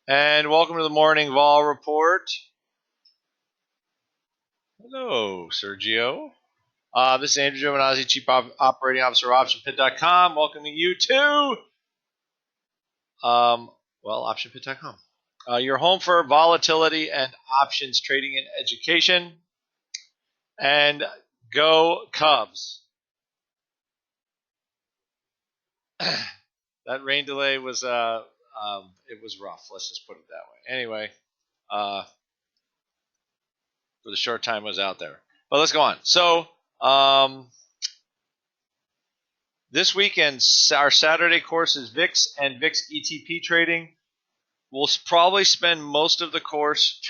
And welcome to the morning vol report. Hello, Sergio. This is Andrew Giovinazzi, Chief Operating Officer of OptionPit.com, welcoming you to OptionPit.com. Your home for volatility and options trading and education. And go Cubs. That rain delay was it was rough. Let's just put it that way. Anyway, for the short time I was out there. But let's go on. So this weekend, our Saturday course is VIX and VIX ETP trading. We'll probably spend most of the course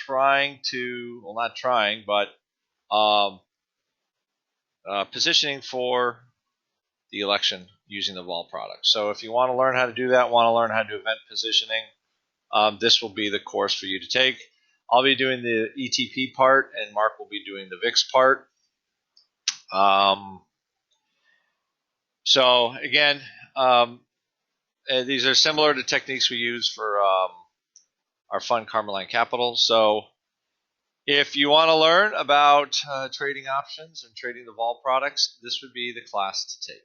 positioning for the election using the vol product. So if you want to learn how to do that, want to learn how to do event positioning, this will be the course for you to take. I'll be doing the ETP part, and Mark will be doing the VIX part. So again, these are similar to techniques we use for our fund Carmeline Capital. So if you want to learn about trading options and trading the vol products, this would be the class to take.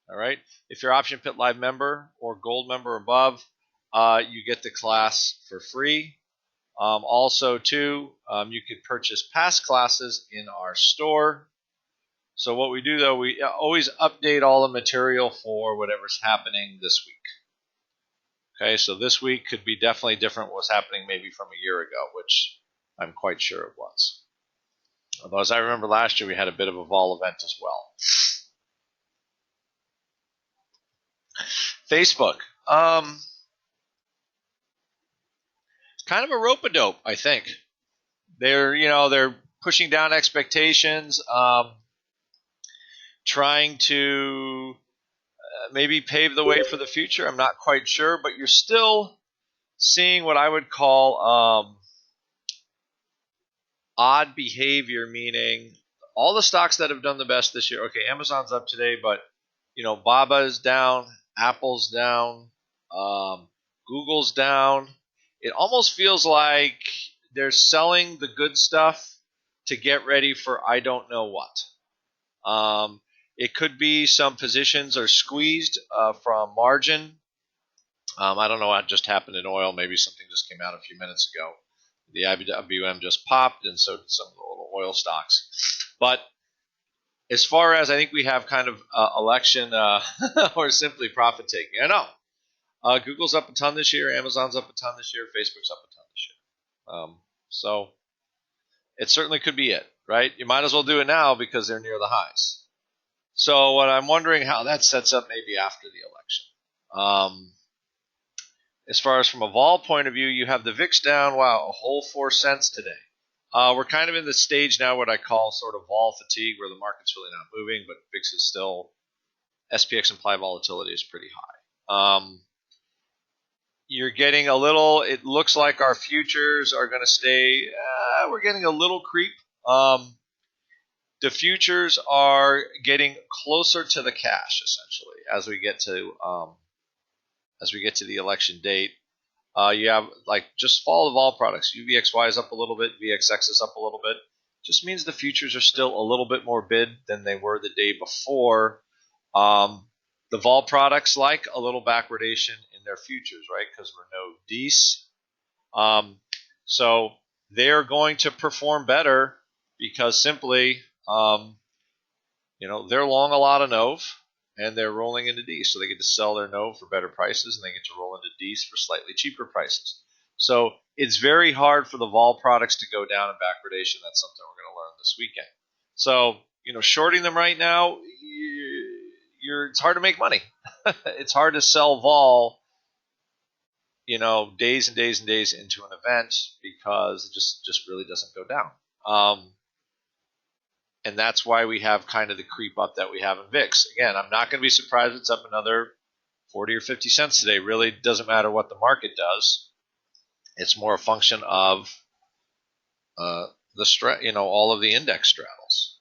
All right. If you're Option Pit Live member or Gold member above, you get the class for free. Also, too, you could purchase past classes in our store. So what we do, though, we always update all the material for whatever's happening this week. Okay, so this week could be definitely different what's happening maybe from a year ago, which I'm quite sure it was. Although, as I remember last year, we had a bit of a vol event as well. Facebook. It's kind of a rope-a-dope, I think. They're pushing down expectations, trying to maybe pave the way for the future. I'm not quite sure, but you're still seeing what I would call odd behavior, meaning all the stocks that have done the best this year. Okay, Amazon's up today, but Baba is down, Apple's down, Google's down. It almost feels like they're selling the good stuff to get ready for I don't know what. It could be some positions are squeezed from margin. I don't know what just happened in oil. Maybe something just came out a few minutes ago. The IWM just popped, and so did some of the little oil stocks. But as far as I think we have kind of election or simply profit taking. I know. Google's up a ton this year. Amazon's up a ton this year. Facebook's up a ton this year. So it certainly could be it, right? You might as well do it now because they're near the highs. So what I'm wondering how that sets up maybe after the election. As far as from a vol point of view, you have the VIX down, wow, a whole 4 cents today. We're kind of in the stage now what I call sort of vol fatigue, where the market's really not moving, but VIX is still, SPX implied volatility is pretty high. You're getting a little, it looks like our futures are going to stay, we're getting a little creep. The futures are getting closer to the cash, essentially, as we get to the election date. You have just follow the vol products. UVXY is up a little bit, VXX is up a little bit. Just means the futures are still a little bit more bid than they were the day before. The vol products like a little backwardation in their futures, right? Because we're no DEES. So they're going to perform better because simply, they're long a lot of NOV and they're rolling into D's. So they get to sell their NOV for better prices and they get to roll into D's for slightly cheaper prices. So it's very hard for the vol products to go down in backwardation. That's something we're going to learn this weekend. So, shorting them right now, it's hard to make money. It's hard to sell vol, days and days and days into an event because it just really doesn't go down. And that's why we have kind of the creep up that we have in VIX. Again, I'm not going to be surprised if it's up another 40 or 50 cents today. Really doesn't matter what the market does. It's more a function of all of the index straddles.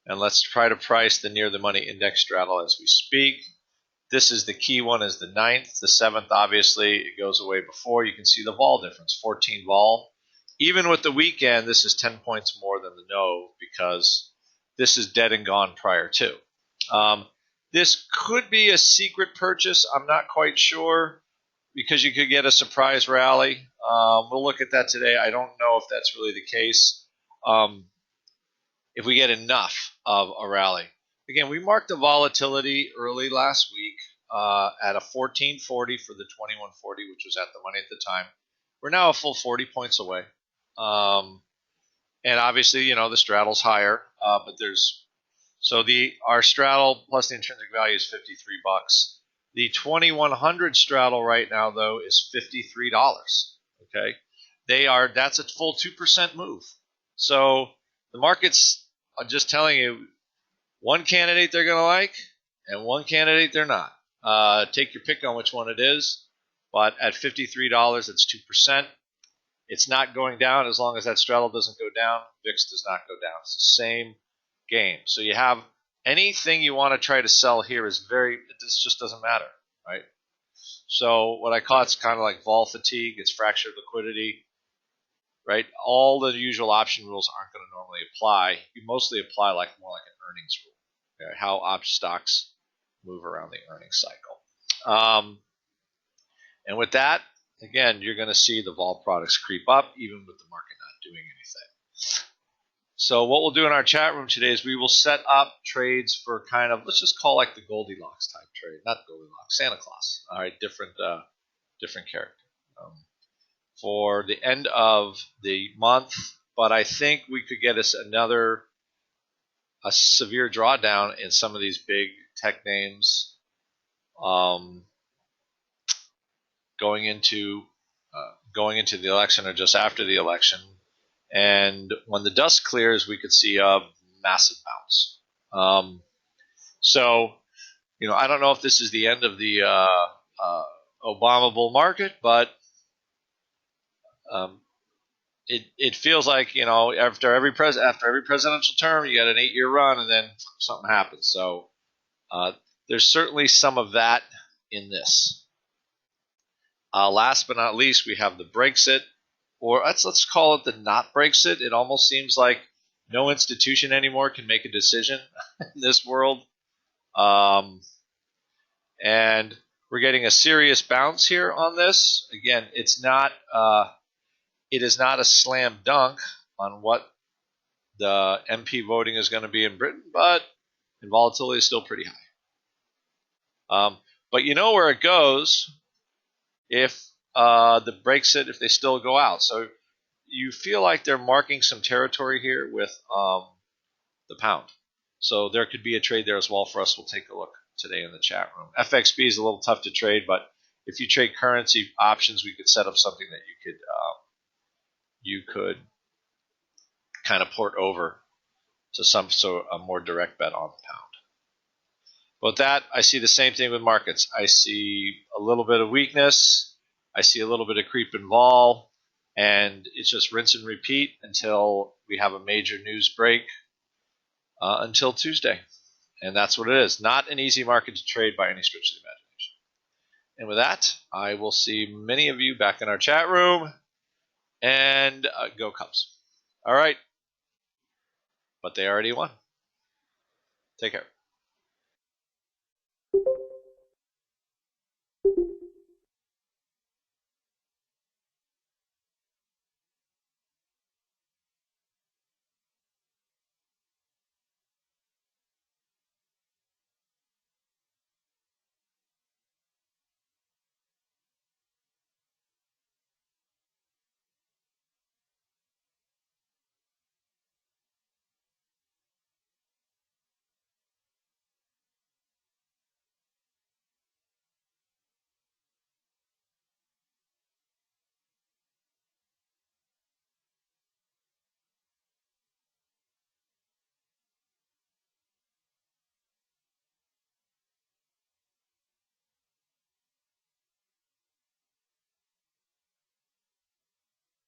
And let's try to price the near the money index straddle as we speak. This is the key one, is the 9th. The 7th, obviously, it goes away before. You can see the vol difference, 14 vol. Even with the weekend, this is 10 points more than the no because this is dead and gone prior to. This could be a secret purchase. I'm not quite sure because you could get a surprise rally. We'll look at that today. I don't know if that's really the case. If we get enough of a rally. Again, we marked the volatility early last week at a 1440 for the 2140, which was at the money at the time. We're now a full 40 points away. And obviously, you know, the straddle's higher, but there's our straddle plus the intrinsic value is $53. The 2100 straddle right now though is $53. Okay, that's a full 2% move. So the market's just telling you one candidate they're going to like and one candidate they're not. Take your pick on which one it is, but at $53, it's 2%. It's not going down as long as that straddle doesn't go down. VIX does not go down. It's the same game. So you have anything you want to try to sell here this just doesn't matter, right? So what I call it's kind of like vol fatigue. It's fractured liquidity, right? All the usual option rules aren't going to normally apply. You mostly apply more like an earnings rule, right? How option stocks move around the earnings cycle. And with that, again, you're going to see the vol products creep up even with the market not doing anything. So what we'll do in our chat room today is we will set up trades for kind of, let's just call like the Goldilocks type trade. Not Goldilocks, Santa Claus. All right, different character. For the end of the month, but I think we could get us a severe drawdown in some of these big tech names going into the election or just after the election. And when the dust clears, we could see a massive bounce. So, you know, I don't know if this is the end of the Obama bull market, but it feels like, you know, after every presidential term, you got an 8-year run, and then something happens. So there's certainly some of that in this. Last but not least, we have the Brexit, or let's call it the not Brexit. It almost seems like no institution anymore can make a decision in this world. And we're getting a serious bounce here on this. Again, it is not a slam dunk on what the MP voting is going to be in Britain, but volatility is still pretty high. But you know where it goes if the Brexit, if they still go out. So you feel like they're marking some territory here with the pound. So there could be a trade there as well for us. We'll take a look today in the chat room. FXB is a little tough to trade, but if you trade currency options, we could set up something that you could kind of port over to a more direct bet on the pound. But with that, I see the same thing with markets. I see a little bit of weakness. I see a little bit of creep and vol, and it's just rinse and repeat until we have a major news break until Tuesday. And that's what it is. Not an easy market to trade by any stretch of the imagination. And with that, I will see many of you back in our chat room. And go Cubs. All right. But they already won. Take care.